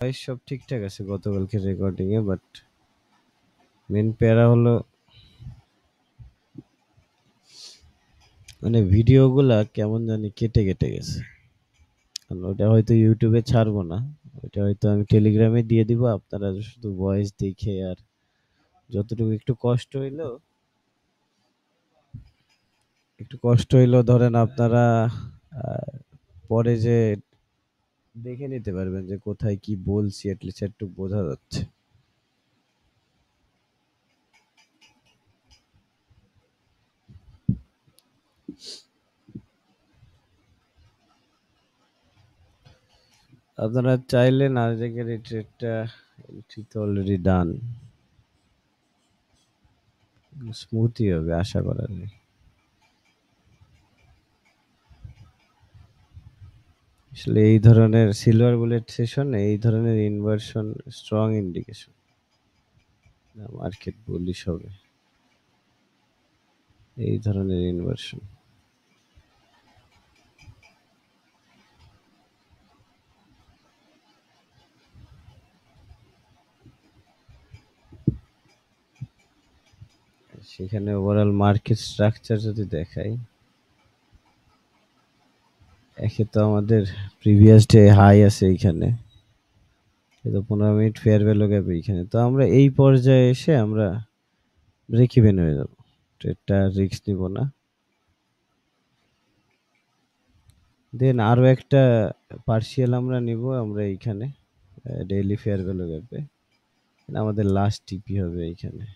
Voice সব ঠিকঠাক আছে গতকালকে রেকর্ডিং এ, বাট মেন প্যারা হলো মানে ভিডিওগুলা কেমন জানি কেটে কেটে গেছে। কারণ ওটা হয়তো ইউটিউবে ছাড়বো না, ওটা হয়তো আমি টেলিগ্রামে দিয়ে দিব, আপনারা শুধু ভয়েস দেখে আর যতটুকু একটু কষ্ট হইলো ধরেন আপনারা আহ, পরে যে দেখে নিতে পারবেন যে কোথায় কি বলছি, অ্যাটলিস্ট একটু বোঝা যাচ্ছে। আপনারা চাইলে নার্জেকের এই ট্রেডটা এন্ট্রি তো অলরেডি ডান, স্মুথই হবে আশা করা যায়। আসলে এই ধরনের সিলভার বুলেট সেশন, এই ধরনের inversion strong indication market bullish হবে, এই ধরনের ইনভার্সন। সেখানে ওভারঅল মার্কেট স্ট্রাকচার যদি দেখাই, একে তো আমাদের প্রিভিয়াস ডে হাই আছে এইখানে, তো 15 মিনিট ফেয়ার ভ্যালু গ্যাপ এইখানে, তো আমরা এই পর্যায়ে এসে আমরা ব্রেক ইভেন হয়ে যাব, ট্রেডটা রিস্ক নিব না। দেন আরো একটা পার্সিয়াল আমরা নিব, আমরা এইখানে ডেইলি ফেয়ার ভ্যালু গ্যাপে আমাদের লাস্ট টিপি হবে এইখানে।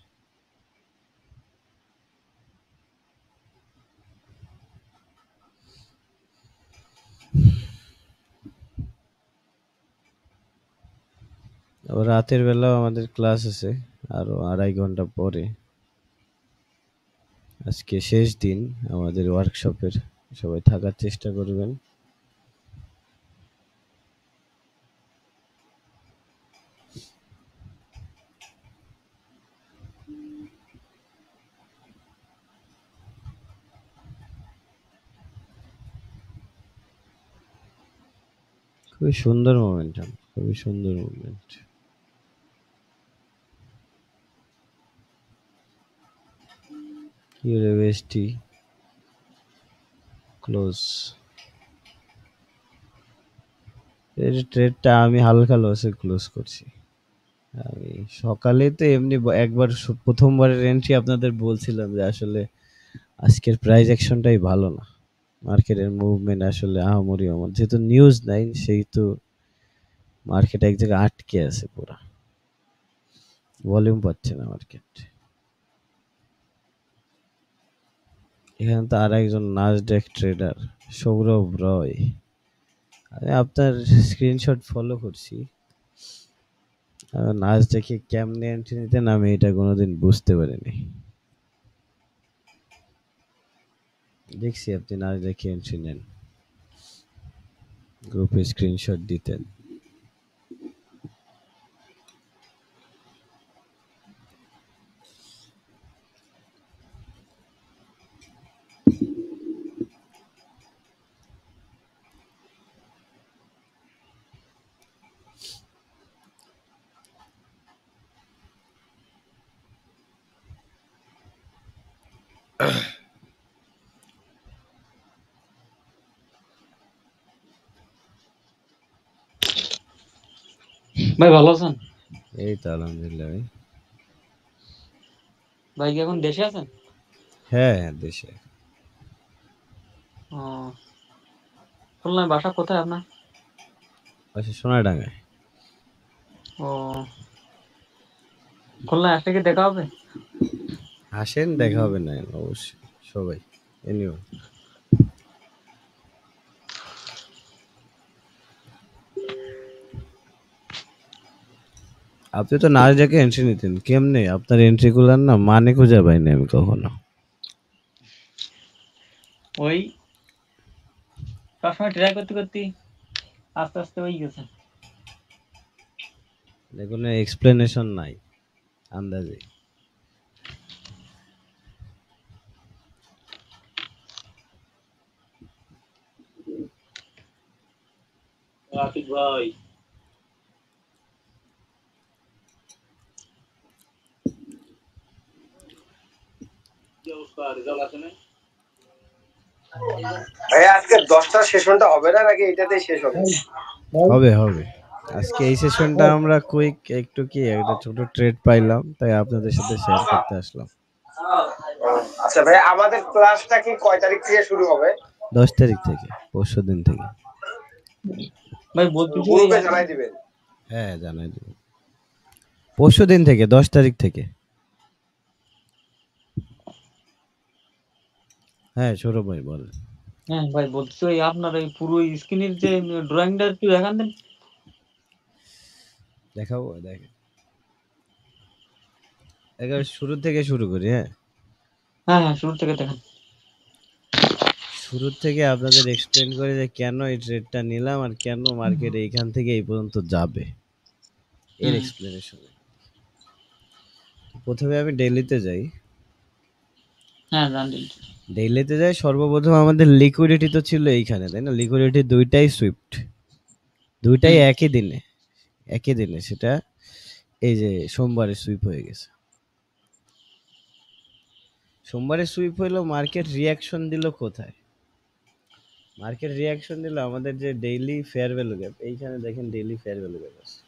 আবার রাতের বেলাও আমাদের ক্লাস আছে আরো 2.5 ঘন্টা পরে। আজকে শেষ দিন আমাদের ওয়ার্কশপের, সবাই থাকার চেষ্টা করবেন। খুবই সুন্দর মোমেন্টাম, খুবই সুন্দর মুভমেন্ট। ইউরোএসটি ক্লোজ, এই ট্রেডটা আমি হালকা লসে ক্লোজ করছি। আমি সকালে তো এমনি একবার প্রথমবারের এন্ট্রি আপনাদের বলছিলাম যে আসলে আজকের প্রাইস অ্যাকশনটাই ভালো না, মার্কেটের মুভমেন্ট আসলে আহামরি আমার, যেহেতু নিউজ নাই সেহেতু মার্কেট এক জায়গায় আটকে আছে, পুরা ভলিউম পাচ্ছে না মার্কেট। এখানে তো আর একজন নাসডেক ট্রেডার সৌরভ রয়, আমি আপনার স্ক্রিনশট ফলো করছি। নাসডেকে কেমনে এন্ট্রি নিতেন আমি এটা কোনোদিন বুঝতে পারিনি। দেখছি আপনি নাসডেকে এন্ট্রি নেন, গ্রুপে স্ক্রিনশট দিতেন। ভাই ভালো আছেন? এই তো আলহামদুলিল্লাহ ভাই। ভাই কি এখন দেশে আছেন? হ্যাঁ হ্যাঁ, দেশে। ও, খুলনায় বাসা কোথায় আপনার? আচ্ছা, সোনাডাঙ্গায়। ও, খুলনায় আসলে কি দেখা হবে? আসেন, দেখা হবে না অবশ্যই, সবাই এনিওয়ে। আপনি তো নাসডাকে এন্ট্রি নিতেন, কেমনে আপনার এন্ট্রি গুলার না মানে খুঁজে পাইনি আমি কখনো। ওই সবসময় ট্রাই করতে করতে আস্তে আস্তে হয়ে গেছে। কোনো এক্সপ্লেনেশন নাই, আন্দাজে। রাফিক ভাই, ভাই আজকে 10টার সেশনটা হবে না নাকি এটাতেই শেষ হবে? হবে হবে আজকে এই সেশনটা আমরা কুইক একটু কি একটা ছোট ট্রেড পাইলাম, তাই আপনাদের সাথে শেয়ার করতে আসলাম। আচ্ছা ভাই, আমাদের ক্লাসটা কি কয় তারিখ থেকে শুরু হবে? 10 তারিখ থেকে, পরশু দিন থেকে। ভাই বলতেছি গ্রুপে জানাই দিবেন। হ্যাঁ জানাই দেব, পরশু দিন থেকে 10 তারিখ থেকে। হ্যাঁ সৌরভ ভাই বল। হ্যাঁ ভাই বলতেছি ওই আপনার এই পুরো স্ক্রিনের যে ড্রয়িংটা একটু দেখান দেন। দেখাবো, দেখেন একেবারে শুরু থেকে শুরু করি। হ্যাঁ হ্যাঁ হ্যাঁ শুরু থেকে দেখান। শুরু থেকে আপনাদের এক্সপ্লেন করে যে কেন এই ট্রেডটা নিলাম আর কেন মার্কেট এইখান থেকে এই পর্যন্ত যাবে, এর এক্সপ্লেনেশন। প্রথমে আমি ডেইলিতে যাই। হ্যাঁ জানি। ডেইলিতে যাই, সর্বপ্রথম আমাদের লিকুইডিটি তো ছিল এইখানে, তাই না? লিকুইডিটি দুইটাই সুইফট, দুইটাই একই দিনে সেটা এই যে সোমবারে সুইপ হয়ে গেছে। সোমবারে সুইপ হইলো, মার্কেট রিয়াকশন দিল কোথায়? মার্কেট রিয়াকশন দিল আমাদের যে ডেইলি ফেয়ার ভ্যালু গ্যাপ, এইখানে দেখেন ডেইলি ফেয়ার ভ্যালু গ্যাপ আছে।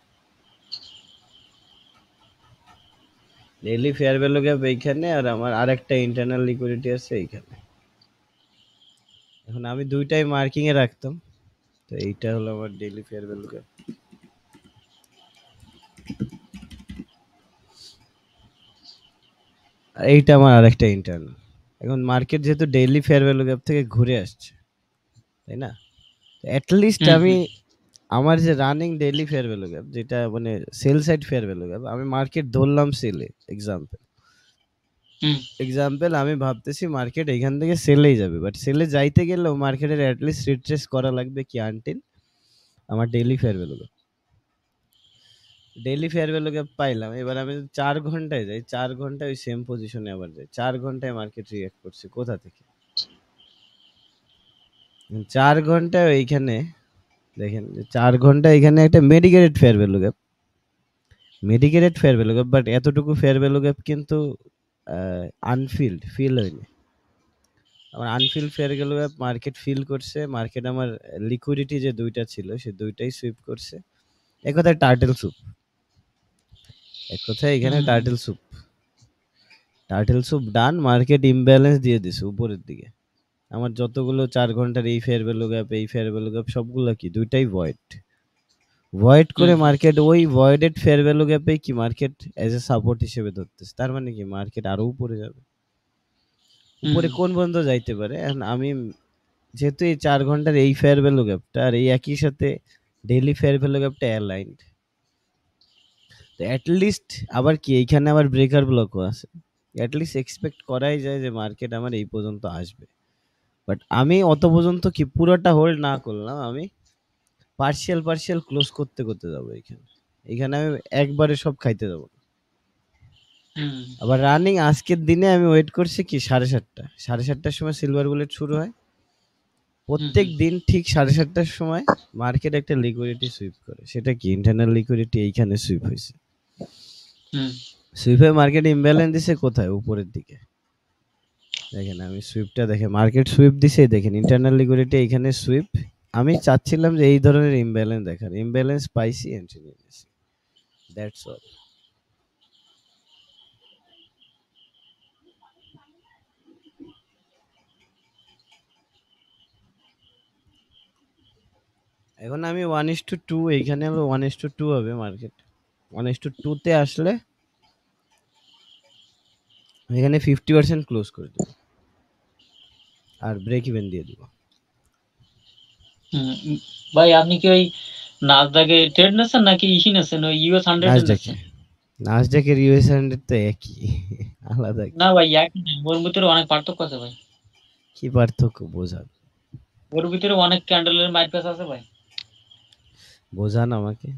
ডেইলি ফেয়ার ভ্যালু গ্যাপ এইখানে, আর আমার আরেকটা ইন্টারনাল লিকুইডিটি আছে এইখানে। এখন আমি দুইটাই মার্কিং এ রাখতাম, তো এইটা হলো আমার ডেইলি ফেয়ার ভ্যালু গ্যাপ। আর এইটা আমার আরেকটা ইন্টারনাল। এখন মার্কেট যেহেতু ডেইলি ফেয়ার ভ্যালু গ্যাপ থেকে ঘুরে আসছে, তাই না? অ্যাটলিস্ট আমি আমার যে running daily fair value gap, যেটা মানে sell side fair value gap, আমি মার্কেট ধরলাম সেলে। এক্সাম্পল আমি ভাবতেছি মার্কেট এখান থেকে সেলেই যাবে, বাট সেলে যাইতে গেলেও মার্কেটের অ্যাটলিস্ট রিট্রেস করা লাগবে কি আনটিল আমার daily fair value gap. Daily fair value gap পাইলাম। এবার আমি 4 ঘন্টায় যাই, 4 ঘন্টায় ওই সেম পজিশনে আবার যাই। 4 ঘন্টায় মার্কেট রিঅ্যাক্ট করছে কোথা থেকে? 4 ঘন্টায় এইখানে দেখেন, 4 ঘন্টায় এখানে একটা mitigated fair value gap, but এতটুকু ফেয়ার ভ্যালু গ্যাপ কিন্তু ফিল হয়নি। আমার unfill fair value gap market fill করছে। মার্কেট আমার লিকুইডিটি যে দুইটা ছিল সে দুইটাই সুইপ করছে। এক কথায় টার্টেল স্যুপ, এখানে turtle soup done. Market imbalance দিয়ে দিছে উপরের দিকে। আমার যতগুলো 4 ঘন্টার এই ফেয়ার ভ্যালু গ্যাপ সবগুলো কি দুইটাই ভয়েড করে মার্কেট ওই ভয়েডেড ফেয়ার ভ্যালু গ্যাপে কি মার্কেট এজ এ সাপোর্ট হিসেবে ধরতেছে। তার মানে কি মার্কেট আরো উপরে যাবে। উপরে কোন পর্যন্ত যাইতে পারে? এখন আমি যেহেতু এই 4 ঘন্টার এই ফেয়ার ভ্যালু গ্যাপটা আর এই একই সাথে ডেইলি ফেয়ার ভ্যালু গ্যাপটা অ্যালাইনড, তো অ্যাটলিস্ট আবার কি এইখানে আবার ব্রেকার ব্লকও আছে। অ্যাটলিস্ট এক্সপেক্ট করাই যায় যে মার্কেট আমার এই পর্যন্ত আসবে। বাট আমি অত পর্যন্ত কি পুরোটা হোল্ড না করলাম, আমি পার্শিয়াল ক্লোজ করতে যাবো এখানে আমি একবারে সব খাইতে যাবো। আবার রানিং আজকের দিনে আমি ওয়েট করছি কি 7:30টার সময় সিলভার বুলেট শুরু হয়। প্রত্যেক দিন ঠিক 7:30টার সময় মার্কেট একটা লিকুইডিটি সুইপ করে। সেটা কি ইন্টারনাল লিকুইডিটি এইখানে সুইপ হয়েছে। সুইপে মার্কেট ইমব্যালেন্স দিছে কোথায়? উপরের দিকে। দেখেন আমি সুইপটা দেখে মার্কেট সুইপ দিছে, দেখেন ইন্টারনাল লিকুইডিটি এইখানে সুইপ। আমি চাচ্ছিলাম যে এই ধরনের ইমব্যালেন্স দেখার, ইমব্যালেন্স পাইছি, এন্ট্রি নিয়েছি। That's all. এখন আমি 1:2, এইখানে হলো 1:2 হবে মার্কেট। 1:2 তে আসলে এখানে 50% ক্লোজ করে দেব আর ব্রেক ইভেন দিয়ে দিব। ভাই আপনি কি ওই নাসডাকে ট্রেড নেছেন নাকি ইসি নেছেন? ওই ইউএস 100 নেছেন? নাসডাকের ইউএস 100 তো একই, আলাদা না ভাই একই না, ওর ভিতরে অনেক পার্থক্য আছে ভাই। কি পার্থক্য বোঝান? ওর ভিতরে অনেক ক্যান্ডেলের মাইপাস আছে ভাই। বোঝান আমাকে,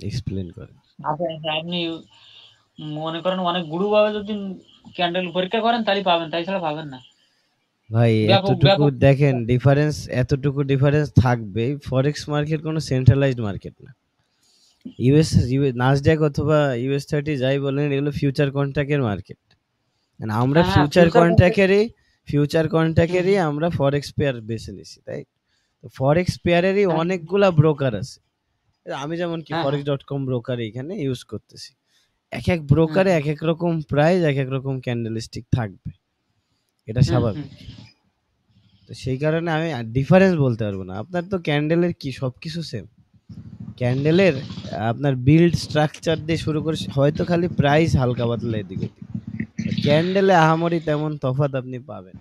এক্সপ্লেন করেন। আচ্ছা আপনি মনে করেন অনেক গুরুভাবে যদি ক্যান্ডেল পরীক্ষা করেন তাহলে পাবেন, তাই ছাড়া পাবেন না ভাই। এতটুকু ব্যাপক দেখেন ডিফারেন্স, এতটুকু ডিফারেন্স থাকবে। ফরেক্স মার্কেট কোনো সেন্ট্রালাইজড মার্কেট না। ইউএস নাসডাক অথবা ইউএস 30 যাই বলেন, এগুলো ফিউচার কন্ট্রাক্টের মার্কেট। And আমরা হ্যাঁ ফিউচার ফিউচার কন্ট্রাক্টেরই আমরা ফরেক্স পেয়ার বেছে নিছি, তাই? তো ফরেক্স পেয়ারেরই হ্যাঁ অনেকগুলা ব্রোকার আছে। আমি যেমন কি হ্যাঁ হ্যাঁ forex.com ব্রোকার এখানে ইউজ করতেছি। এক এক হুম ব্রোকারে এক এক রকম প্রাইস, এক এক রকম ক্যান্ডেলস্টিক থাকবে, এটা হুম হুম স্বাভাবিক। তো সেই কারণে আমি ডিফারেন্স বলতে পারবো না। আপনার তো ক্যান্ডেলের কি সবকিছু সেম। ক্যান্ডেলের আপনার বিল্ড স্ট্রাকচার দিয়ে শুরু করে হয়তো খালি প্রাইস হালকা পাতলা এদিক ওদিক, ক্যান্ডেলে আহামরি তেমন তফাৎ আপনি পাবেন।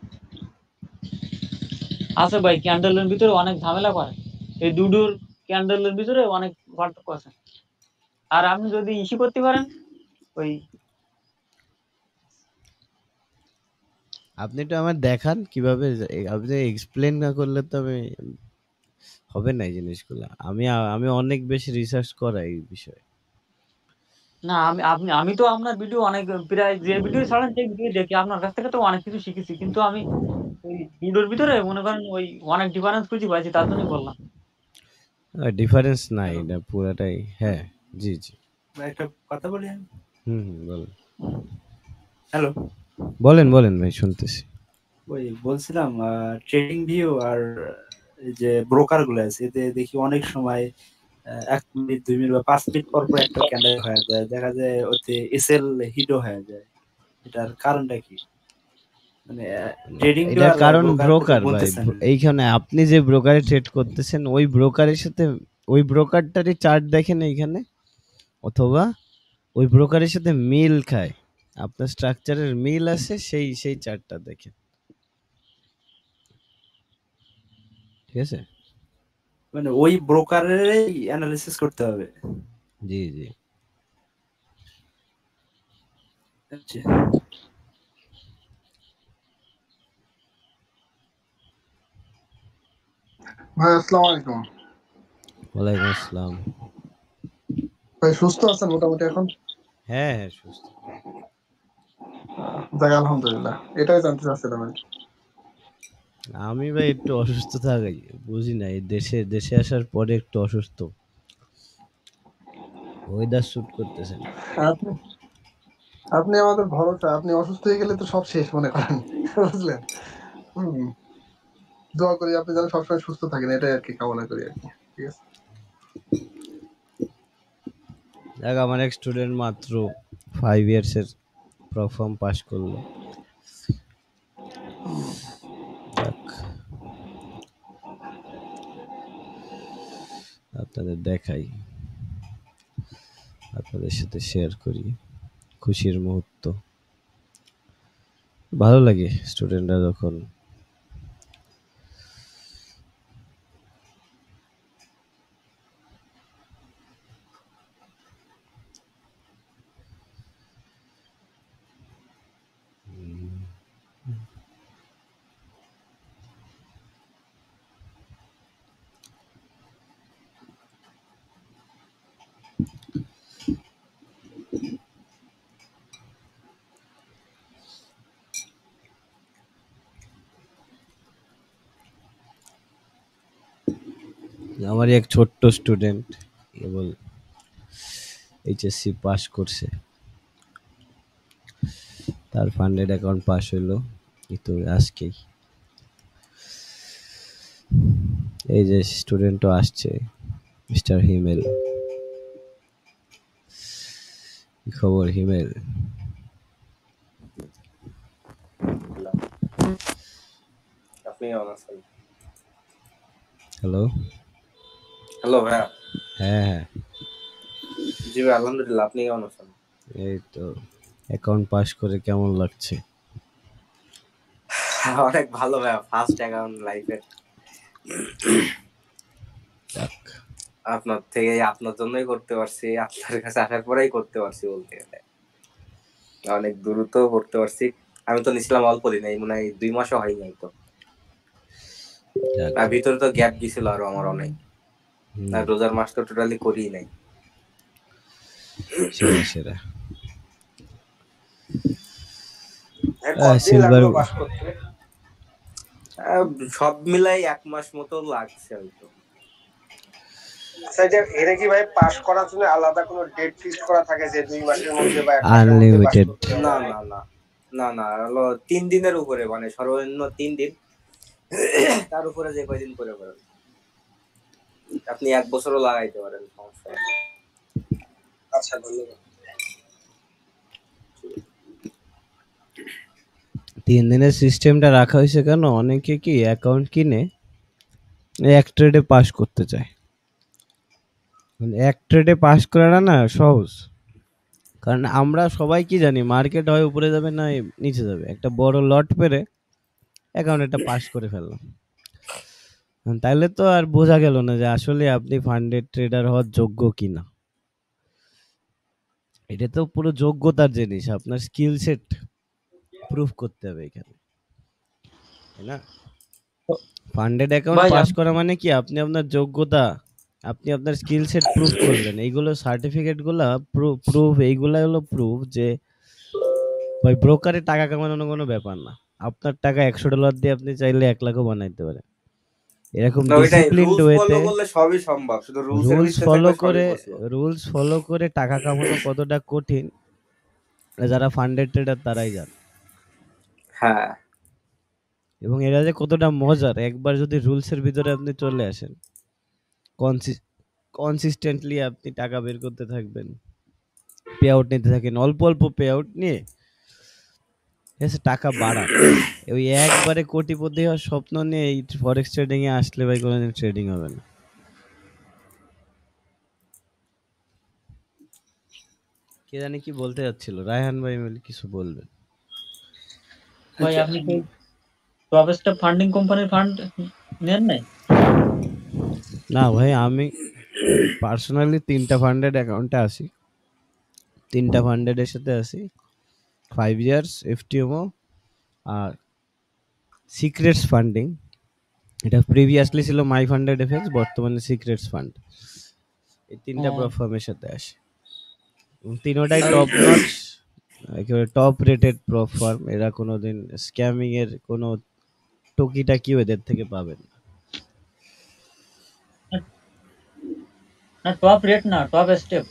আছে ভাই, ক্যান্ডেলের ভিতরে অনেক ঝামেলা করে, এই দুডুর ক্যান্ডেলের ভিতরে অনেক পার্থক্য আছে। আর আপনি যদি ইস্যু করতে পারেন ওই আপনি একটু আমার দেখান কিভাবে, আপনি এক্সপ্লেন না করলে তো আমি হবে না এই জিনিসগুলো। আমি অনেক বেশি রিসার্চ করা এই বিষয়ে। না আমি তো আপনার ভিডিও অনেক প্রায় যে ভিডিও ছাড়েন সেই ভিডিও দেখি, আপনার কাছ থেকে তো অনেক কিছু শিখেছি, কিন্তু আমি ওই ভিডিওর ভিতরে মনে করেন ওই অনেক ডিফারেন্স খুঁজে পাইছি, তার জন্যই বললাম। ডিফারেন্স নাই, হ্যালো এটা পুরাটাই। হ্যাঁ, জি জি। ভাই, একটা কথা বলি আমি। বলেন হ্যালো, বলেন বলেন ভাই, শুনতেছি। ওই বলছিলাম ট্রেডিং ভিউ আর এই যে ব্রোকার গুলো আছে, এতে দেখি অনেক সময় 1 মিনিট 2 মিনিট বা 5 মিনিট পর পর একটা ক্যান্ডেল হয়ে যায়, দেখা যায় ওতে এসএল হিটও হয়ে যায়। এটার কারণটা কি? মানে ট্রেডিং ভিউ এটার আর কারণ ব্রোকার ব্রোকার ভাই। বলতেছেন। এইখানে আপনি যে ব্রোকারে ট্রেড করতেছেন ওই ব্রোকারের সাথে ওই ব্রোকারটারই চার্ট দেখেন এইখানে, অথবা ওই ব্রোকারের সাথে মিল খায়, আপনার স্ট্রাকচারের মিল আছে, সেই চার্টটা দেখেন, ঠিক আছে? মানে ওই ব্রোকারেরই অ্যানালিসিস করতে হবে। জি জি। আচ্ছা। ভাই আসসালামু আলাইকুম। ওয়ালাইকুম আসসালাম। ভাই সুস্থ আছেন মোটামুটি এখন? হ্যাঁ হ্যাঁ, সুস্থ। যাক আলহামদুলিল্লাহ, এটাই জানতে চাচ্ছিলাম আর কি। আমি ভাই একটু অসুস্থ থাকি, বুঝি না, এই দেশে আসার পরে একটু অসুস্থ, ওয়েদার স্যুট করতেছে না। আপনি আপনি আমাদের ভরসা, আপনি অসুস্থ হয়ে গেলে তো সব শেষ মনে করেন, বুঝলেন? হম, দোয়া করি আপনি যেন সবসময় সুস্থ থাকেন, এটাই আর কি কামনা করি আর কি। ঠিক আছে। দেখ, আমার এক স্টুডেন্ট মাত্র 5 ইয়ার্স এর প্রফর্ম পাস করলো। যাক, আপনাদের দেখাই, আপনাদের সাথে শেয়ার করি খুশির মুহূর্ত। ভালো লাগে স্টুডেন্টরা যখন আমারই এক ছোট্ট স্টুডেন্ট কেবল এইচএসসি পাস করছে, তার ফান্ডেড অ্যাকাউন্ট পাস হইলো কিন্তু আজকেই। এই যে স্টুডেন্টও আসছে, মিস্টার হিমেল। কি খবর হিমেল? আপনি কেমন আছেন? হ্যালো। হ্যালো ভাইয়া। হ্যাঁ হ্যাঁ, জি ভাই, আলহামদুলিল্লাহ। আপনি কেমন আছেন? এই তো অ্যাকাউন্ট পাস করে কেমন লাগছে? অনেক ভালো ভাইয়া, ফার্স্ট অ্যাকাউন্ট লাইফের। যাক, আপনার জন্যই করতে পারছি, আপনার কাছে আসার পরেই করতে পারছি বলতে গেলে। অনেক দ্রুত করতে পারছি। আমি তো নিছিলাম অল্প দিন, এই মনে হয় 2 মাসও হয় নাই তো। যাক। তার ভিতরে তো গ্যাপ গেছিল আরো আমার অনেক। আর রোজার মাস তো টোটালি করিই নাই। সেরা সেরা। কতদিন সিলভার লাগলো পাস করতে? সব মিলাই 1 মাস মতো লাগছে হয়তো। আচ্ছা, যে এর কি ভাই পাস করার জন্য আলাদা কোনো ডেট ফিক্সড করা থাকে যে 2 মাসের মধ্যে বা 1 মাসের মধ্যে পাস আনলিমিটেড। করতে হবে? না না না না না হলো 3 দিনের উপরে, মানে সর্বনিম্ন 3 দিন, তার উপরে যে কয়দিন করে পারেন আপনি 1 বছরও লাগাইতে পারেন, সমস্যা নেই। আচ্ছা, ধন্যবাদ। 3 দিনের সিস্টেমটা রাখা হয়েছে কেন, অনেকে কি অ্যাকাউন্ট কিনে এক ট্রেডে পাস করতে চায়। মানে এক ট্রেডে পাস করাটা না সহজ, কারণ আমরা সবাই কি জানি মার্কেট হয় উপরে যাবে না নিচে যাবে, একটা বড় লট পেরে অ্যাকাউন্টটা পাস করে ফেললাম। তাইলে তো আর বোঝা গেল না যে আসলে আপনি ফান্ডেড ট্রেডার হওয়ার যোগ্য কিনা। এটা তো পুরো যোগ্যতার জিনিস, আপনার স্কিল সেট প্রুফ করতে হবে এখানে, তাই না? ফান্ডেড অ্যাকাউন্ট ভাই পাস করা মানে কি আপনি আপনার যোগ্যতা, আপনি আপনার স্কিল সেট প্রুফ করলেন। এইগুলো সার্টিফিকেট গুলা প্রুফ, এইগুলা হলো প্রুফ যে ভাই ব্রোকারে টাকা কামানোর কোনো ব্যাপার না। আপনার টাকা $100 দিয়ে আপনি চাইলে 1 লাখও বানাইতে পারেন। এরকম না ওইটাই, ডিসিপ্লিনড রুলস ওয়েতে ফলো করলে সবই সম্ভব, শুধু রুলসের রুলস ভিতরে ফলো থাকলে সবই করে পসিবল। রুলস ফলো করে টাকা কামানো কতটা কঠিন যারা ফান্ডেড ট্রেডার তারাই জানে। হ্যাঁ, এবং এরা যে কতটা মজার, একবার যদি রুলসের ভিতরে আপনি চলে আসেন, কনসিস্টেন্টলি আপনি টাকা বের করতে থাকবেন, পে আউট নিতে থাকেন, অল্প অল্প পে আউট নিয়ে এসে টাকা বাড়ান। ওই একবারে কোটিপতি হওয়ার স্বপ্ন নিয়ে এই ফরেক্স ট্রেডিং এ আসলে ভাই কোনোদিন ট্রেডিং হবে না। কে জানি কি বলতে যাচ্ছিল, রায়হান ভাই বলে কিছু বলবেন। ভাই আপনি কি টপ স্টেপ ফান্ডিং কোম্পানির ফান্ড নেন নাই? না ভাই, আমি পার্সোনালি 3টা ফান্ডেড অ্যাকাউন্টে আছি, 3টা ফান্ডেডের সাথে আছি 5 ইয়ার্স এফটিএমও আর সিক্রেটস ফান্ডিং। এটা প্রিভিয়াসলি ছিল মাই ফান্ডেড এফএক্স, বর্তমানে সিক্রেটস ফান্ড। এই 3টা প্ল্যাটফর্মের সাথে আসে, তিনোটাই টপ নচ, একেবারে টপ রেটেড প্ল্যাটফর্ম। এরা কোনোদিন স্ক্যামিং এর কোনো টুকিটাকি এদের থেকে পাবেন না। না টপ রেট না, টপ স্টেপ,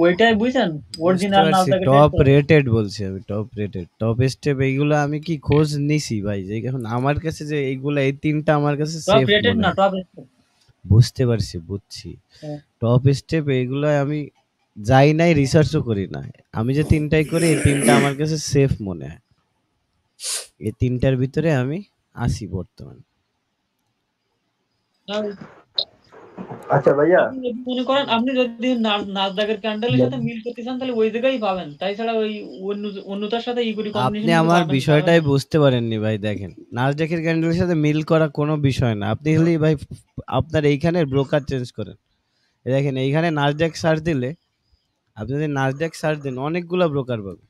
ওইটাই বুঝছেন, অরিজিনাল নাসডাকের টপ রেটেড বলছি আমি, টপ রেটেড। টপ স্টেপ এইগুলো আমি কি খোঁজ নিছি ভাই, যে এখন আমার কাছে যে এইগুলা এই 3টা আমার কাছে টপ সেফ রেটেড মনে না, হয়। Top step. বুঝতে পারছি, বুঝছি। টপ স্টেপ এইগুলো আমি যাই নাই, রিসার্চও করি না। আমি যে 3টাই করি, এই 3টা আমার কাছে সেফ মনে হয়। এই 3টার ভিতরে আমি আসি বর্তমানে। আচ্ছা ভাইয়া, আপনি যদি মনে করেন, আপনি যদি নাসডাকের ক্যান্ডেলের সাথে মিল করতে চান তাহলে ওই জায়গায় পাবেন, তাই ছাড়া ওই অন্যতার সাথে ইকুইটি আপনি কম্বিনেশন আমার বিষয়টাই বুঝতে পারেননি ভাই। দেখেন, নাসডাকের ক্যান্ডেলের সাথে মিল করা কোনো বিষয় না। আপনি খালি ভাই আপনার এইখানের ব্রোকার চেঞ্জ করেন। দেখেন এইখানে নাসডাক সার্চ দিলে, আপনি যদি নাসডাক সার্চ দেন অনেকগুলা ব্রোকার পাবেন,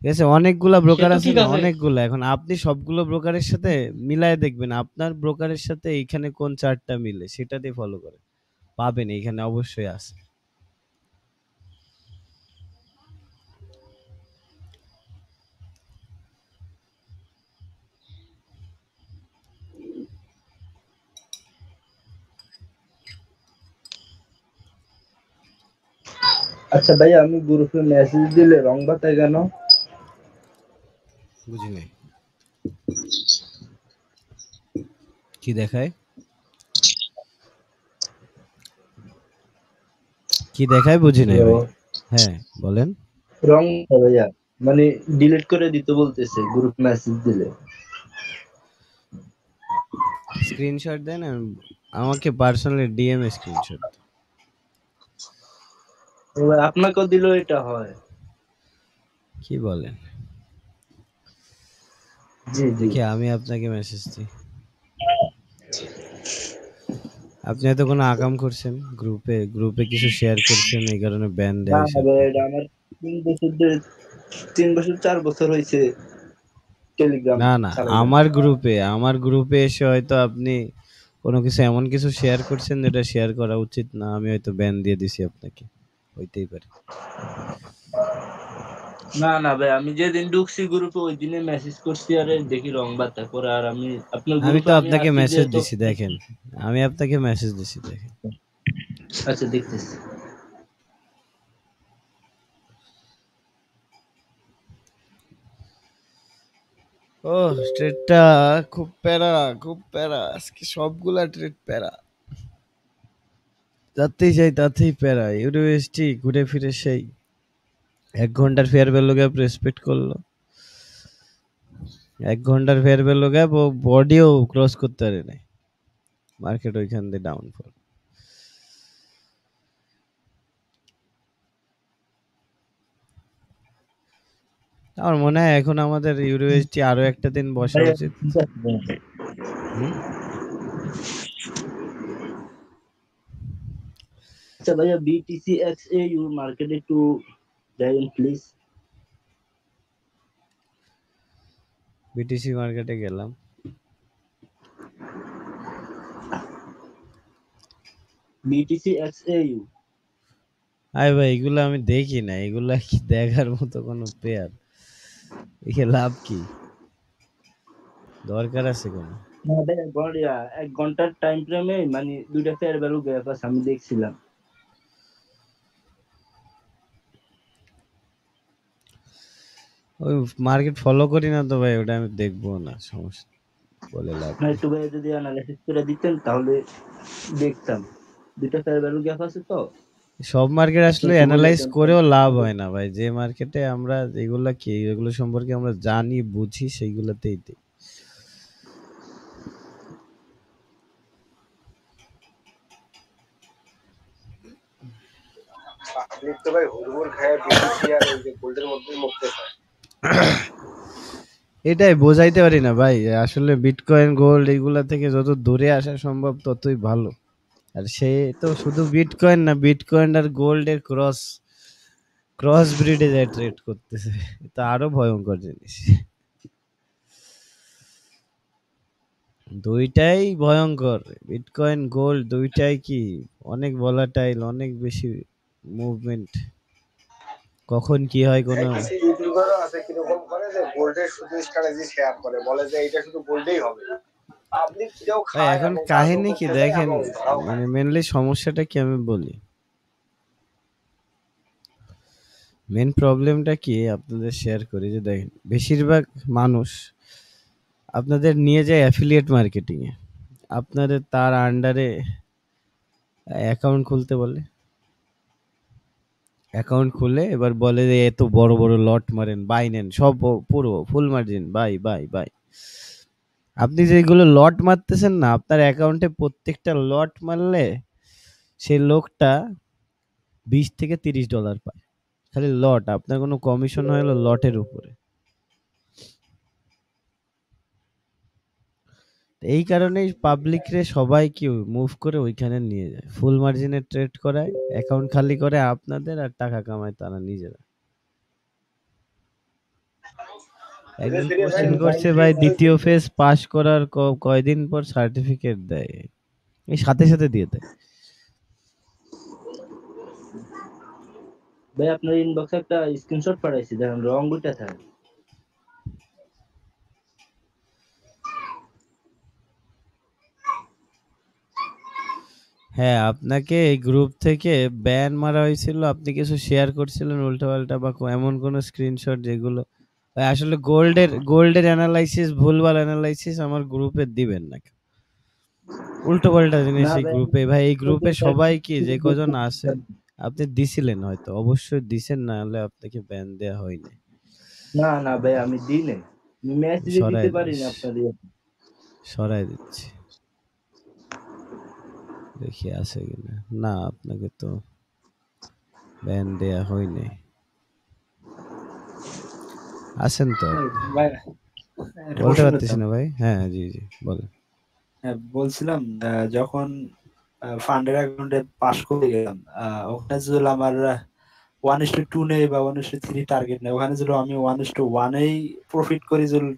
ঠিক আছে? অনেকগুলা ব্রোকার আছে না, অনেকগুলা। এখন আপনি সবগুলো ব্রোকারের সাথে মিলায় দেখবেন আপনার ব্রোকারের সাথে এইখানে কোন চার্টটা মিলে, সেটা দিয়ে ফলো করে পাবেন, এইখানে অবশ্যই আছে। আচ্ছা ভাইয়া, আমি গ্রুপে মেসেজ দিলে রং বাতায় কেন? বুঝি নাই, কি দেখায়? কি দেখায় বুঝি নাই ভাই। হ্যাঁ বলেন। রং ভাইয়া, মানে ডিলিট করে দিতে বলতেছে গ্রুপ মেসেজ দিলে। স্ক্রিনশট দেন আমাকে পার্সোনালি ডিএম এ স্ক্রিনশট। আপনাকেও দিলেও এটা হয়? কি বলেন? জি জি, দেখি আমি আপনাকে মেসেজ দিই। আপনি হয়তো কোনো আকাম করছেন, গ্রুপে কিছু শেয়ার করছেন, এই কারণে ব্যান দেওয়া হয়েছে। এটা আমার 3 বছর 4 বছর হয়েছে টেলিগ্রাম। না না, আমার গ্রুপে এসে হয়তো আপনি কোনো কিছু এমন কিছু শেয়ার করছেন যেটা শেয়ার করা উচিত না, আমি হয়তো ব্যান দিয়ে দিছি আপনাকে, হইতেই পারে। না না ভাই, আমি যেদিন ঢুকছি গ্রুপে ওই দিনে মেসেজ করছি, আরে দেখি রং বাতা করে। আর আমি আপনার আমি গ্রুপে তো আপনাকে আসছি মেসেজ যেহেতু। দিছি, দেখেন আমি আপনাকে মেসেজ দিছি, দেখেন। আচ্ছা দেখতেছি। ও ট্রেডটা খুব প্যারা, খুব প্যারা। আজকে সবগুলা ট্রেড প্যারা, যাতেই যাই তাতেই প্যারা। ইউনিভার্সিটি ঘুরে ফিরে সেই 1 ঘন্টার ফেয়ার ভ্যালু গ্যাপ রেসপেক্ট করলো, 1 ঘন্টার ফেয়ার ভ্যালু গ্যাপ ও বডিও ক্রস করতে পারে নাই, মার্কেট ওইখান দিয়ে ডাউনফল। আমার মনে হয় এখন আমাদের ইউনিভার্সিটি আরো একটা দিন বসা ভাইয়া উচিত। ঠিক আছে ভাইয়া। হুম? আচ্ছা ভাইয়া, বিটিসি এক্সএইউ মার্কেটে একটু যাবেন প্লিজ। বিটিসি মার্কেটে গেলাম, বিটিসি এক্সএইউ আরে ভাই এগুলো আমি দেখি না, এগুলা কি দেখার মতো কোনো পেয়ার? দেখে লাভ কি, দরকার আছে কোনো? না ভাইয়া, 1 ঘন্টার টাইম ফ্রেমে মানে দুইটা ফেয়ার ভ্যালু গ্যাপ আছে, আমি দেখছিলাম। ওই মার্কেট ফলো করি না তো ভাই, ওটা আমি দেখবো না, সমস্যা বলে লাভ না নেই। একটু ভাইয়া যদি অ্যানালাইসিস করে দিতেন তাহলে দেখতাম। দুইটা ফেয়ার ভ্যালু গ্যাপ আছে তো। সব মার্কেট আসলে একটু বলে অ্যানালাইজ দেন করেও লাভ হয় না ভাই। যে মার্কেটে আমরা যেগুলা কি এগুলো সম্পর্কে আমরা জানি বুঝি সেইগুলাতেই দিই। পাবলিক তো ভাই হুড়মুড় খায় বিদেশি আর ওই যে গোল্ডের মধ্যে মুক্ত হয়। এটাই বোঝাইতে পারি না ভাই, আসলে বিটকয়েন গোল্ড এইগুলা থেকে যত দূরে আসা সম্ভব ততই ভালো। আর সে তো শুধু বিটকয়েন না, বিটকয়েন আর গোল্ডের ক্রস ক্রস ব্রিডে যায় ট্রেড করতেছে, এটা আরো ভয়ঙ্কর জিনিস। দুইটাই ভয়ঙ্কর, বিটকয়েন গোল্ড দুইটাই কি অনেক ভলাটাইল, অনেক বেশি মুভমেন্ট, কখন কি হয় কোনো। কিছু ইউটিউবারও আছে কিরকম করে যে গোল্ডের শুধু স্ট্র্যাটেজি শেয়ার করে, বলে যে এটা শুধু গোল্ডেই হবে। পাবলিক এটাও ভাই খায় এখন এবং কাজও কাহিনী কি করতে যায় দেখেন, এবং ধরাও খায়। মানে মেনলি সমস্যাটা কি আমি বলি, মেন প্রবলেমটা কি আপনাদের শেয়ার করি। যে দেখেন বেশিরভাগ মানুষ আপনাদের নিয়ে যায় অ্যাফিলিয়েট মার্কেটিং এ, আপনাদের তার আন্ডারে অ্যাকাউন্ট খুলতে বলে, অ্যাকাউন্ট খুলে এবার বলে যে এত বড় বড় লট মারেন, বাই নেন, সব পুরো ফুল মার্জিন, বাই বাই বাই। আপনি যেগুলো লট মারতেছেন না, আপনার অ্যাকাউন্টে প্রত্যেকটা লট মারলে সেই লোকটা $20 থেকে $30 পায়, খালি লট। আপনার কোনো কমিশন হলো লটের উপরে। এই কারণেই পাবলিক রে সবাই কি মুভ করে ওইখানে নিয়ে যায়, ফুল মার্জিনে ট্রেড করায়, অ্যাকাউন্ট খালি করে আপনাদের, আর টাকা কামায় তারা নিজেরা। ধীরে একজন ধীরে ভাই কোশ্চেন ভাই করছে ভাই, দ্বিতীয় ফেজ পাস করার কয়দিন পর সার্টিফিকেট দেয়? এই সাথে সাথে দিয়ে দেয়। ভাই আপনার ইনবক্সে একটা স্ক্রিনশট পাঠাইছি, দেখেন রং দুইটা থাকে। হ্যাঁ, আপনাকে এই গ্রুপ থেকে ব্যান মারা হয়েছিল, আপনি কিছু শেয়ার করছিলেন উল্টাপাল্টা বা এমন কোন স্ক্রিনশট যেগুলো ভাই আসলে গোল্ডের অ্যানালাইসিস, ভুলভাল অ্যানালাইসিস আমার গ্রুপে দিবেন না। উল্টোপাল্টা জিনিস না এই ভাই, গ্রুপে, ভাই এই গ্রুপে সবাই কি যে কজন আছে, না আপনি দিছিলেন হয়তো, অবশ্যই দিছেন, না হলে আপনাকে ব্যান দেয়া হয়নি। না ভাই, আমি দিই নাই, মেসেজে দিতে সরাই পারি দিস, না আপনার ইয়ে। সরাই দিচ্ছি, দেখি আছে কিনা। না, আপনাকে তো ব্যান দেয়া হয়নি, আছেন তো আপনি। ভাই একটা বলতে প্রশ্ন পারতেছি করতাম। না ভাই। হ্যাঁ জি জি বলেন। হ্যাঁ, বলছিলাম যখন ফান্ডের অ্যাকাউন্টে পাস করে গেলাম, ওখানে যদি আমার 1:2 নেই বা 1:3 টার্গেট নেই, ওখানে যদি আমি 1:1এই প্রফিট করি, যদি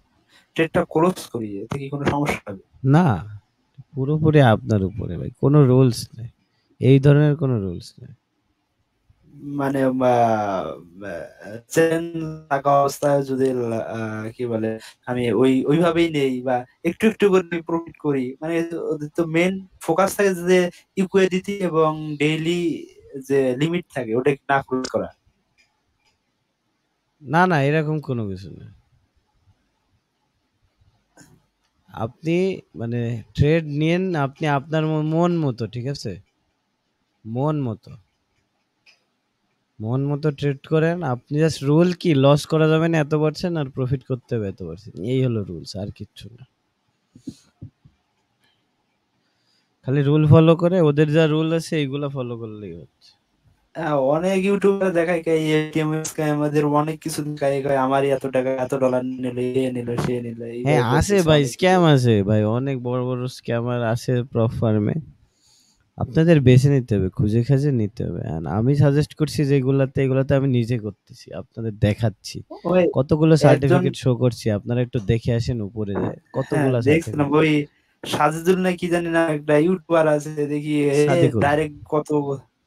ট্রেডটা ক্লোজ করি, এতে কি কোনো সমস্যা হবে? না, পুরোপুরি আপনার উপরে ভাই, কোনো রুলস নেই, এই ধরনের কোনো রুলস নেই। মানে চেন থাকা অবস্থায় যদি কি বলে আমি ওইভাবেই নেই বা একটু একটু করে প্রফিট করি, মানে ওদের তো মেন ফোকাস থাকে যে ইকুইডিটি এবং ডেইলি যে লিমিট থাকে ওটা না ক্লোজ করা। না না, এরকম কোনো কিছু নেই। আপনি মানে ট্রেড নিয়েন আপনি আপনার মন মতো, ঠিক আছে? মন মতো ট্রেড করেন আপনি। জাস্ট রুল কি, লস করা যাবে না এত% আর প্রফিট করতে হবে এত%, এই হলো রুলস, আর কিচ্ছু না। খালি রুল ফলো করে ওদের যা রুল আছে এইগুলা ফলো করলেই হচ্ছে। অনেক ইউটিউবার দেখায় এটিএম স্ক্যাম, আমাদের অনেক কিছু দেখায়, কয় আমারই এত টাকা এত ডলার নিল, এ নিল সে নিল, হ্যাঁ এইভাবে আছে বলতেছে ভাই, অনেক স্ক্যাম কিছু। আছে ভাই, অনেক বড় বড় স্ক্যামার আছে প্রপ ফার্মে। আপনাদের বেছে নিতে হবে, খুঁজে খাজে নিতে হবে। And আমি সাজেস্ট করছি যেগুলাতে, এগুলাতে আমি নিজে করতেছি, আপনাদের দেখাচ্ছি ওই কতগুলো একজন, সার্টিফিকেট শো করছি, আপনারা একটু দেখে আসেন উপরে যায় হ্যাঁ কতগুলো দেখছিলাম সার্টিফিকেট। ওই সাজিদুল না কি জানি না একটা ইউটিউবার আছে, দেখি সাদিকুল, ডাইরেক্ট কত,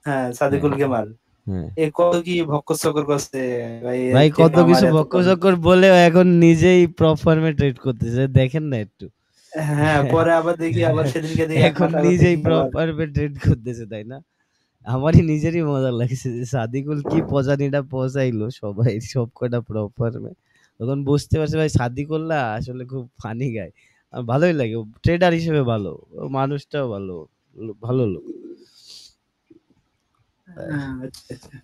হ্যাঁ হ্যাঁ সাদিকুল গেমার, হ্যাঁ এ কত কি ভক্কর চক্কর করছে ভাই, ভাই, কত আমার কিছু এত বক্কর চক্কর বলে এখন নিজেই প্রপ ফার্মে ট্রেড করতেছে, দেখেন না একটু? হ্যাঁ পরে আবার দেখি, আবার সেদিনকে দেখি এক এখন মাস আগে নিজেই দেখি আবার, প্রপার ট্রেড করতেছে, তাই না? আমারই নিজেরই মজা লাগছে যে সাদিকুল কি পজানিটা পচাইলো সবাই সব কটা প্রপারমে, তখন বুঝতে পারছে ভাই সাদিকুল্লাহ আসলে খুব ফানি গায়। আমার ভালোই লাগে, ট্রেডার হিসেবে ভালো, ও মানুষটাও ভালো, ভালো লোক। আচ্ছা আচ্ছা,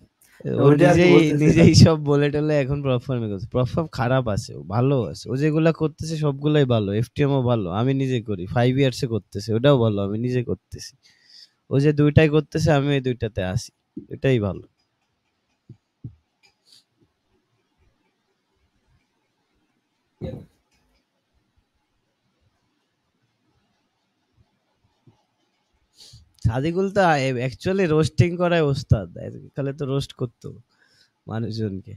ও ওইটা আর কি নিজেই বলতেছিলাম। নিজেই সব বলে টলে এখন প্রফার্মে করছে। প্রফার্ম খারাপ আছে, ও ভালো আছে, ও যেগুলা করতেছে সবগুলাই ভালো, এফটিএমও ভালো, আমি নিজে করি, 5 ইয়ার্সে করতেছে, ওটাও ভালো, আমি নিজে করতেছি। ও যে দুইটাই করতেছে আমি এই দুইটাতে আসি, এটাই ভালো। সাদিকুল তো অ্যাকচুয়ালি রোস্টিং করায় ওস্তাদ, খালি তো রোস্ট করতো মানুষজনকে।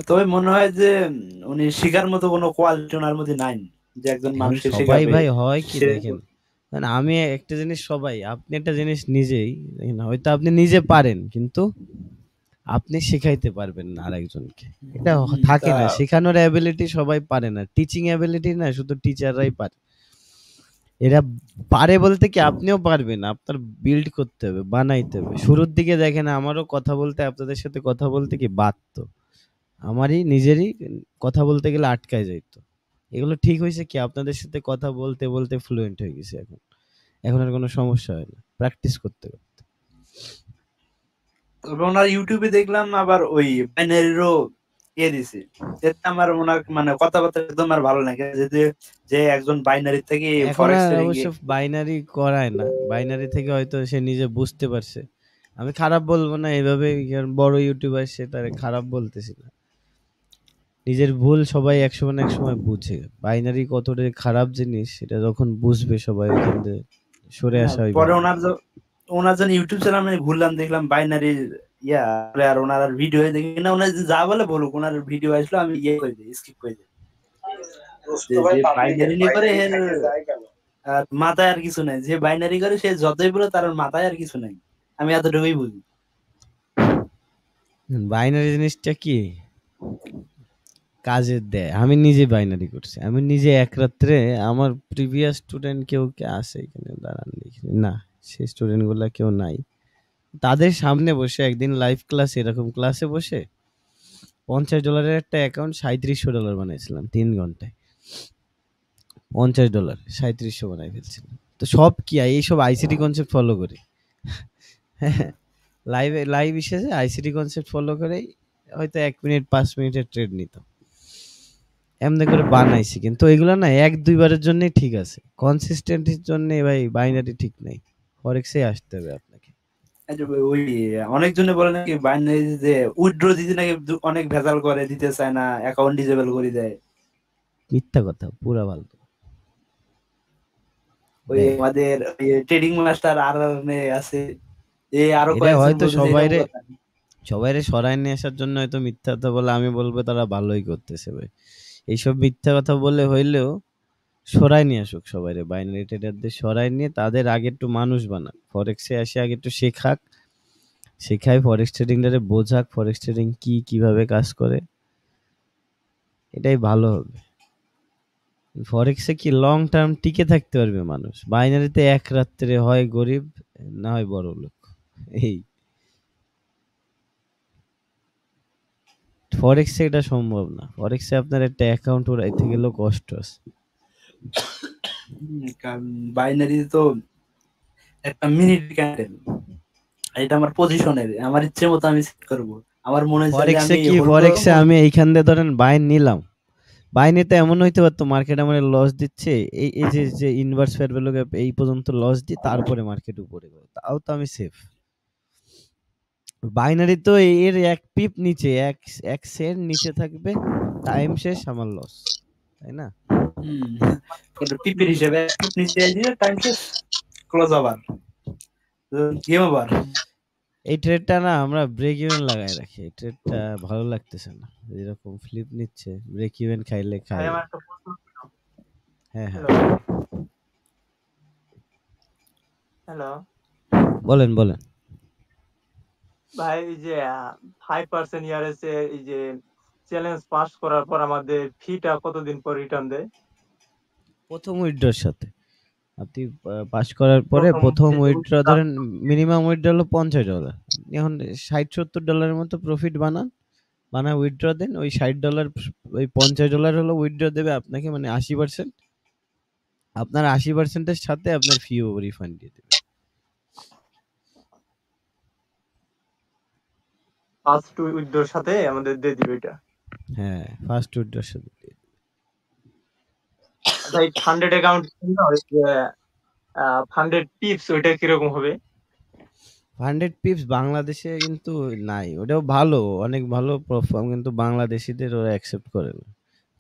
তবে মনে হয় যে উনি শিখার মতো কোনো কোয়ালিটি ওনার মধ্যে নাই, যে একজন এখন মানুষকে সবাই শেখাবে ভাই হয় কি সে। দেখেন, মানে আমি একটা জিনিস, সবাই আপনি একটা জিনিস নিজেই দেখেন, হয়তো আপনি নিজে পারেন কিন্তু আপনি শেখাইতে পারবেন না আরেকজনকে, এটা থাকে তা না, শেখানোর অ্যাবিলিটি সবাই পারে না, টিচিং অ্যাবিলিটি না শুধু টিচাররাই পারে। এরা পারে বলতে কি আপনিও পারবেন, আপনার বিল্ড করতে হবে, বানাইতে হবে। শুরুর দিকে দেখেন আমারও কথা বলতে, আপনাদের সাথে কথা বলতে কি বাধতো, আমারই নিজেরই কথা বলতে গেলে আটকায় যাইতো। এগুলো ঠিক হয়েছে কি আপনাদের সাথে কথা বলতে বলতে ফ্লুয়েন্ট হয়ে গেছে এখন, এখন আর কোনো সমস্যা হয় না প্র্যাকটিস করতে করতে। তবে ওনার ইউটিউবে দেখলাম আবার ওই বাইনারিরও দিছে, এতে আমার ওনার মানে কথাবার্তা একদম আর ভালো লাগে, যে যে একজন বাইনারি থেকে এখন ফরেক্স আর ট্রেডিং অবশ্য বাইনারি করায় না, বাইনারি থেকে হয়তো সে নিজে বুঝতে পারছে। আমি খারাপ বলবো না এভাবে, কারণ বড় ইউটিউবার সে, তার খারাপ বলতেছি না। নিজের ভুল সবাই একসময় না একসময় বুঝে, বাইনারি কতটা খারাপ জিনিস সেটা যখন বুঝবে সবাই, ওখান থেকে সরে আসাই পরে ভালো। ওনার জন্য ইউটিউব চ্যানেল আমি ঘুরলাম, দেখলাম বাইনারির ইয়া, আর ওনার আর ভিডিও দেখি না, ওনার যা বলে বলুক, ওনার ভিডিও আসলো আমি ইয়ে করে দিই, স্কিপ করে দিই। রুস্ত যে ভাই যে পাবলিকের বাইনারি নিয়ে করে বাইরে এর থেকে যায় কেন? আর মাথায় আর কিছু নাই, যে বাইনারি করে সে যতই বলে তার মাথায় আর কিছু নাই, আমি এতটুকুই বুঝি। বাইনারি জিনিসটা কি কাজের দেয়, আমি নিজে বাইনারি করছি, আমি নিজে এক রাত্রে, আমার প্রিভিয়াস স্টুডেন্ট কেউ কে আছে এখানে দাঁড়ান দেখি না, সেই স্টুডেন্ট গুলা কেউ নাই, তাদের সামনে বসে একদিন লাইভ ক্লাস, এরকম ক্লাসে বসে $50 একটা অ্যাকাউন্ট $3700 বানাইছিলাম 3 ঘন্টায়। $50 3700 বানাই ফেলছিলাম। তো সব কি এইসব আইসিটি কনসেপ্ট ফলো করে, লাইভ এসেছে আইসিটি কনসেপ্ট ফলো করেই হয়তো 1 মিনিট 5 মিনিটের ট্রেড নিতাম, এমনি করে বানাইছি। কিন্তু এগুলো না 1-2 বারের জন্যই ঠিক আছে, কনসিস্টেন্সির জন্য ভাই বাইনারি ঠিক নাই, ফরেক্সে আসতে হবে আপনাকে। এই যে ওই অনেকজনে বলে নাকি বাইনারি যে উইথড্র দিতে নাকি অনেক ভেজাল করে, দিতে চায় না, অ্যাকাউন্ট ডিসেবল করে দেয়। মিথ্যা কথা, পুরা ফালতু ওই দেয়। আমাদের ট্রেডিং মাস্টার আর আছে, এই আরো এটা কয়েকজন হয়তো বলতেছে এরকম কথা। সবাইরে সরায় নিয়ে আসার জন্য হয়তো মিথ্যা কথা বলে, আমি বলবো তারা ভালোই করতেছে ভাই। এইসব মিথ্যা কথা বলে হইলেও সরাই নিয়ে আসুক সবাইরে, বাইনারি ট্রেডারদের সরাই নিয়ে তাদের আগে একটু মানুষ বানাক, ফরেক্সে আসে আগে একটু শেখাক, শেখায় ফরেক্স ট্রেডিংটারে বোঝাক, ফরেক্স ট্রেডিং কি কিভাবে কাজ করে, এটাই ভালো হবে। ফরেক্সে কি লং টার্ম টিকে থাকতে পারবে মানুষ, বাইনারিতে এক রাত্রে হয় গরিব না হয় বড় লোক, এই ফরেক্সে এটা সম্ভব না। ফরেক্সে আপনার একটা অ্যাকাউন্ট উড়াইতে গেলেও কষ্ট আছে। কারণ বাইনারি তো একটা মিনিট ক্যান্ডেল, এটা আমার পজিশনের, আমার ইচ্ছে মতো আমি সেট করবো। আমার মনে হচ্ছে যে ফরেক্সে আমি কি, হোল্ড ফরেক্সে করবো। আমি এইখান দিয়ে ধরেন বাই নিলাম, বাই নিতে এমন হইতে পারতো মার্কেট আমার লস দিচ্ছে, এই এই যে যে ইনভার্স ফেয়ার ভ্যালু গ্যাপ এই পর্যন্ত লস দিই, তারপরে মার্কেট উপরে গেল, তাও তো আমি সেফ। বাইনারি তো এর এক পিপ নিচে, এক সেন্ট নিচে থাকবে, টাইম শেষ, আমার লস, তাই না? পিপির হিসেবে নিচে দিয়ে টাইম শেষ, ক্লোজ আবার গেম ওভার। এই ট্রেডটা না আমরা ব্রেক ইভেন লাগাই রাখি, এই ট্রেডটা ভালো লাগতেছে না, যেরকম ফ্লিপ নিচ্ছে ব্রেক ইভেন খাইলে ভাই খাই। আমার একটা প্রশ্ন ছিল। হ্যাঁ হ্যাঁ, হ্যালো বলেন বলেন। ভাই, এই যে 5% ইয়ারএস এর এই যে চ্যালেঞ্জ পাস করার পর আমাদের ফিটা কতদিন পর রিটার্ন দেয়? প্রথম উইথড্রর সাথে আপনি পাস করার পরে প্রথম উইথড্র ধরেন মিনিমাম উইথড্র হলো $50, আপনি এখন $60-70 মতো প্রফিট বানায় উইথড্র দেন, ওই $60, ওই $50 হলো উইথড্র দেবে আপনাকে, মানে 80%, আপনার 80%-এর সাথে আপনার ফিও রিফান্ড দিয়ে দেবে। ফার্স্ট উইথড্রর সাথে আমাদের দিয়ে দিবে এটা। হ্যাঁ, ফার্স্ট উইথড্রর সাথে দিয়ে দেবে। ভাই ফান্ডেড অ্যাকাউন্ট ওই যে 100 পিপস ওইটা কিরকম হবে? 100 পিপস বাংলাদেশে কিন্তু নাই, ওটাও ভালো, অনেক ভালো পারফর্ম, কিন্তু বাংলাদেশিদের ওরা অ্যাকসেপ্ট করে না।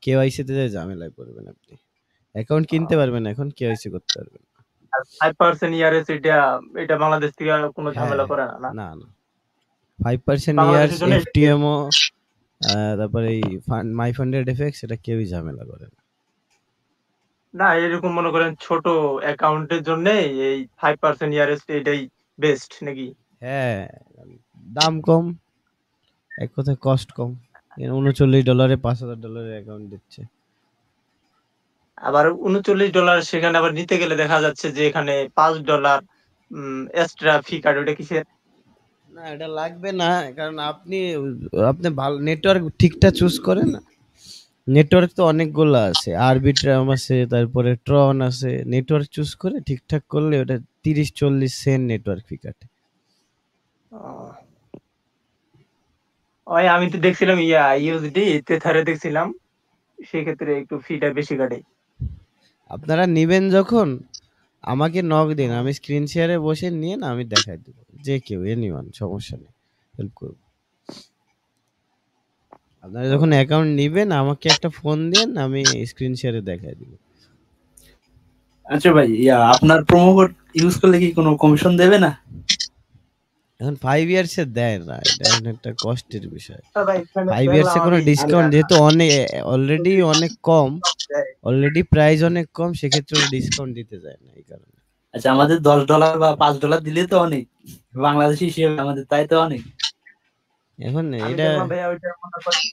কেওয়াইসি তে ঝামেলায় পড়বেন আপনি, অ্যাকাউন্ট কিনতে পারবেন এখন, কেওয়াইসি করতে পারবেন। আর 5% ইয়ারএস এটা বাংলাদেশ থেকে কোনো হ্যাঁ, ঝামেলা করে না, না? না না, 5% ইয়ার্স বাংলাদেশের জন্য এফটিএমও, তারপরে এই মাই ফান্ডেড এফএক্স, এটা কেউই ঝামেলা করে না। না, এরকম মনে করেন ছোট অ্যাকাউন্টের জন্য এই 5% ইয়ারএস এটাই বেস্ট নাকি? হ্যাঁ, দাম কম, এক কথায় কস্ট কম। $39 $5,000 অ্যাকাউন্ট দিচ্ছে। আবার $39 সেখানে আবার নিতে গেলে দেখা যাচ্ছে যে এখানে $5 এক্সট্রা ফি কাট, ওটা কিসের? না, এটা লাগবে না, কারণ আপনি আপনি ভালো নেটওয়ার্ক ঠিকঠাক চুজ করেন না। নেটওয়ার্ক তো অনেকগুলো আছে, আরবিট্রাম আছে, তারপরে ট্রন আছে, নেটওয়ার্ক চুজ করে ঠিকঠাক করলে ওটা 30-40 সেন্ট নেটওয়ার্ক ফি কাটে। ওই আমি তো দেখছিলাম ইউএসডি তেথারে দেখছিলাম, সেক্ষেত্রে একটু ফিটা বেশি কাটে। আপনারা নিবেন যখন আমাকে নক দিন, আমি স্ক্রিন শেয়ারে বসে নিয়ে না, আমি দেখাই দেব, যে কেউ এনিওয়ান, সমস্যা নেই, হেল্প করব। আপনারা যখন অ্যাকাউন্ট নিবেন আমাকে একটা ফোন দেন, আমি স্ক্রিন শেয়ারে দেখাই দিব। আচ্ছা ভাই, আপনার প্রোমো কোড ইউজ করলে কি কোনো কমিশন দেবে না? এখন 5 ইয়ার্স এ দেয় না, এটা এখন একটা কষ্টের বিষয়। ভাই, এখানে 5 ইয়ার্স এ কোনো দেখলাম ডিসকাউন্ট যেহেতু অলরেডি অনেক কম, অলরেডি প্রাইস অনেক কম, সেক্ষেত্রে ডিসকাউন্ট দিতে যায় না এই কারণে। আচ্ছা, আমাদের $10 বা $5 দিলে তো অনেক, বাংলাদেশি হিসেবে আমাদের তাই তো অনেক। এখন আমি এটা দেখলাম ভাইয়া ওইটা মনে করেন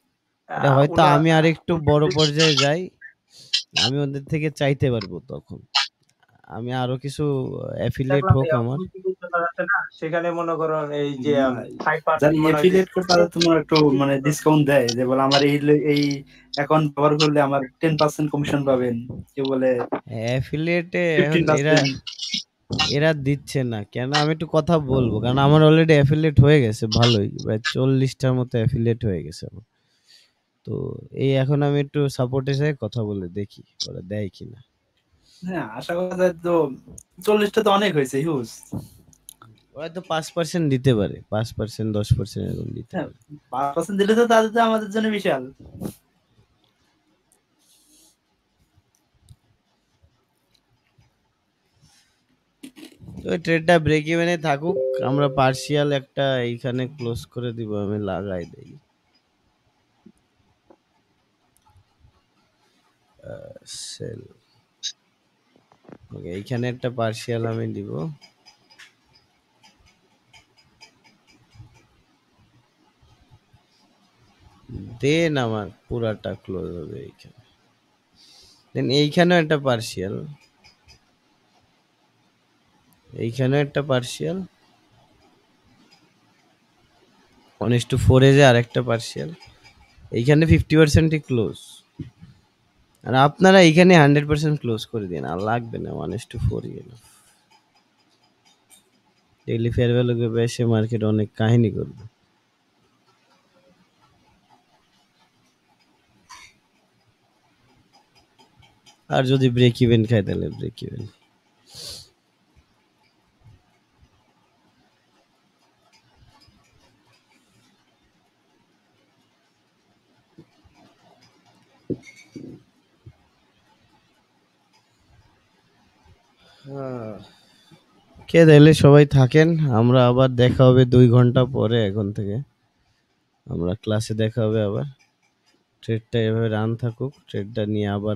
এটা হয়তো আমি আর একটু বড় পর্যায়ে যাই, আমি ওদের থেকে চাইতে পারবো, তখন আমি আরো কিছু অ্যাফিলিয়েট হোক আমার। সেখানে মনে করেন এই যে যারা এফিলিয়েট করে তারা তোমার একটু মানে ডিসকাউন্ট দেয়, যে বলে আমার এই অ্যাকাউন্ট ব্যবহার করলে আমার 10% কমিশন পাবেন, কেউ বলে অ্যাফিলিয়েটে এখন 15%। এরা দিচ্ছে না কেন, আমি একটু কথা বলবো, কারণ আমার অলরেডি অ্যাফিলিয়েট হয়ে গেছে, ভালোই প্রায় 40টার মতো অ্যাফিলিয়েট হয়ে গেছে আমার। তো এই এখন আমি একটু সাপোর্টের সাথে কথা বলে দেখি ওরা দেয় কিনা। হ্যাঁ, আশা করা যায় তো। 40টা তো অনেক হয়েছে, হিউজ। ওরা তো 5% দিতে পারে, 5% 10% এরকম দিতে পারে। 5% দিলে তো তাদের তো আমাদের জন্য বিশাল। তো এই ট্রেডটা ব্রেক ইভেনে থাকুক, আমরা পার্শিয়াল একটা এইখানে ক্লোজ করে দিব, আমি লাগাই দেই সেল। ওকে, এইখানে একটা পার্শিয়াল আমি দিব, দেন আমার পুরাটা ক্লোজ হবে এইখানে। দেন এইখানেও একটা পার্শিয়াল, এইখানেও একটা পার্শিয়াল, 1:4 এ যে আরেকটা পার্শিয়াল, এইখানে 50% ক্লোজ, আর আপনারা এইখানে 100% ক্লোজ করে দিন, আর লাগবে না 1:4 ডেইলি ফেয়ার ভ্যালুকে বেশি মার্কেট অনেক কাহিনী করবে। আর যদি ব্রেক ইভেন খায় তাহলে ব্রেক ইভেন। কে তাহলে সবাই থাকেন, আমরা আবার দেখা হবে 2 ঘন্টা পরে। এখন থেকে আমরা ক্লাসে দেখা হবে আবার। ট্রেডটা এভাবে রান থাকুক, ট্রেডটা নিয়ে আবার